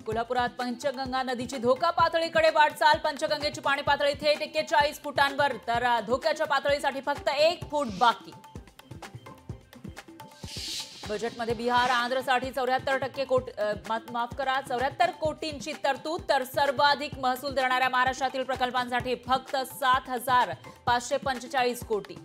कोल्हापुरात पंचगंगा नदीची धोका पातळीकडे वाटचाल। पंचगंगेची पाणी पातळी थेट 41 फुटांवर, तर धोक्याच्या पातळीसाठी फक्त 1 फूट बाकी। बजेटमध्ये बिहार आंध्रसाठी 74 कोटींची तरतूद, तर सर्वाधिक महसूल देणाऱ्या महाराष्ट्रातील प्रकल्पांसाठी फक्त 7,545 कोटी।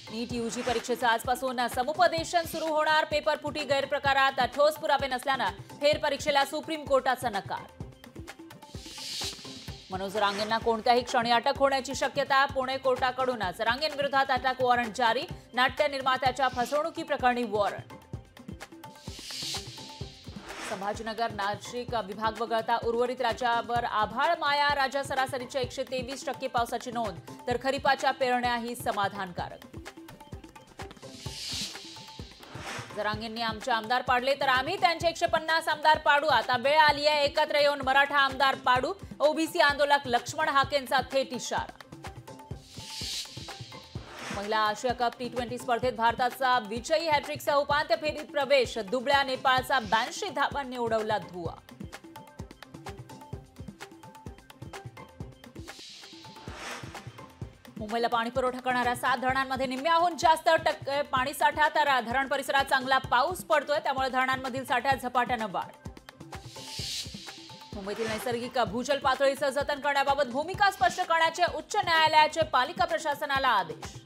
नीट यूजी परीक्षेचं आजपासून समुपदेशन सुरू होणार। पेपर फुटी गैरप्रकारात ठोस पुरावे नसल्यानं फेरपरीक्षेला सुप्रीम कोर्टाचा नकार। मनोज जरांगेंना कोणत्याही क्षणी अटक होण्याची शक्यता। पुणे कोर्टाकडून जरांगेंविरोधात अटक वॉरंट जारी। नाट्य निर्मात्याच्या फसवणुकीप्रकरणी वॉरंट। संभाजीनगर नाशिक विभाग वगळता उर्वरित राज्यावर आभाळ माया। राज्य सरासरीच्या 123% पावसाची नोंद, तर खरीपाच्या पेरण्याही समाधानकारक। जरांगेंनी आमचे आमदार पाडले, तर आम्ही त्यांचे 150 आमदार पाडू। आता वेळ आली आहे एकत्र येऊन मराठा आमदार पाडू। ओबीसी आंदोलक लक्ष्मण हाकेंचा थेट इशारा। महिला आशिया कप T20 स्पर्धेत भारताचा विजयी हॅट्रिकसह उपांत्य फेरीत प्रवेश। दुबळ्या नेपाळचा 82 धावांनी उडवला धुव्वा। मुंबईला पाणी पुरवठा करणाऱ्या 7 धरणांमध्ये निम्म्याहून जास्त टक्के पाणीसाठा, तर धरण परिसरात चांगला पाऊस पडतोय, त्यामुळे धरणांमधील साठ्यात झपाट्यानं वाढ। मुंबईतील नैसर्गिक भूजल पातळीचं जतन करण्याबाबत भूमिका स्पष्ट करण्याचे उच्च न्यायालयाचे पालिका प्रशासनाला आदेश।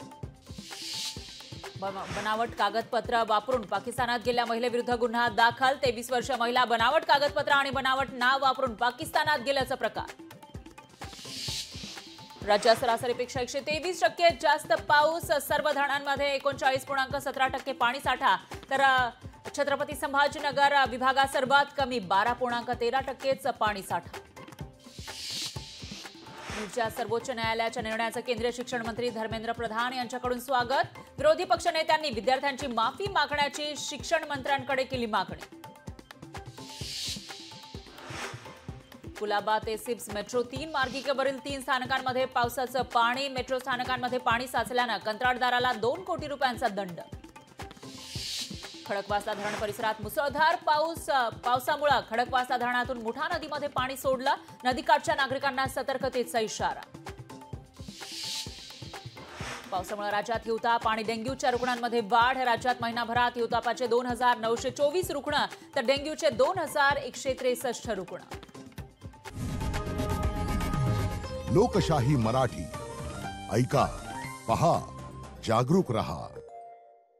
बनावट कागदपत्र वापरून पाकिस्तानात गेल्या महिलेविरुद्ध गुन्हा दाखल। 23 वर्षीय महिला बनावट कागदपत्र आणि बनावट नाव वापरून पाकिस्तानात गेल्याचा प्रकार। राज्यात सरासरीपेक्षा 123% जास्त पाऊस। सर्व धरणांमध्ये 39.17% पाणीसाठा, तर छत्रपती संभाजीनगर विभागात सर्वात कमी 12.13%च पाणीसाठा। नीटच्या सर्वोच्च न्यायालयाच्या निर्णयाचं केंद्रीय शिक्षण मंत्री धर्मेंद्र प्रधान यांच्याकडून स्वागत। विरोधी पक्षनेत्यांनी विद्यार्थ्यांची माफी मागण्याची शिक्षण मंत्र्यांकडे केली मागणी। कुलाबा ते सिप्स मेट्रो 3 मार्गिकेवरील 3 स्थानकांमध्ये पावसाचं पाणी। मेट्रो स्थानकांमध्ये पाणी साचल्यानं कंत्राटदाराला 2 कोटी रुपयांचा दंड। खडकवासला धरण परिसरात मुसळधार पावसामुळे खडकवासला धरणातून मुठा नदीमध्ये पाणी सोडलं। नदीकाठच्या नागरिकांना सतर्कतेचा इशारा। पावसामुळे राज्यात हिवताप आणि डेंग्यूच्या रुग्णांमध्ये वाढ। राज्यात महिनाभरात हिवतापाचे 2,924 रुग्ण, तर डेंग्यूचे 2,163 रुग्ण। लोकशाही मराठी ऐका, पहा, जागरूक रहा।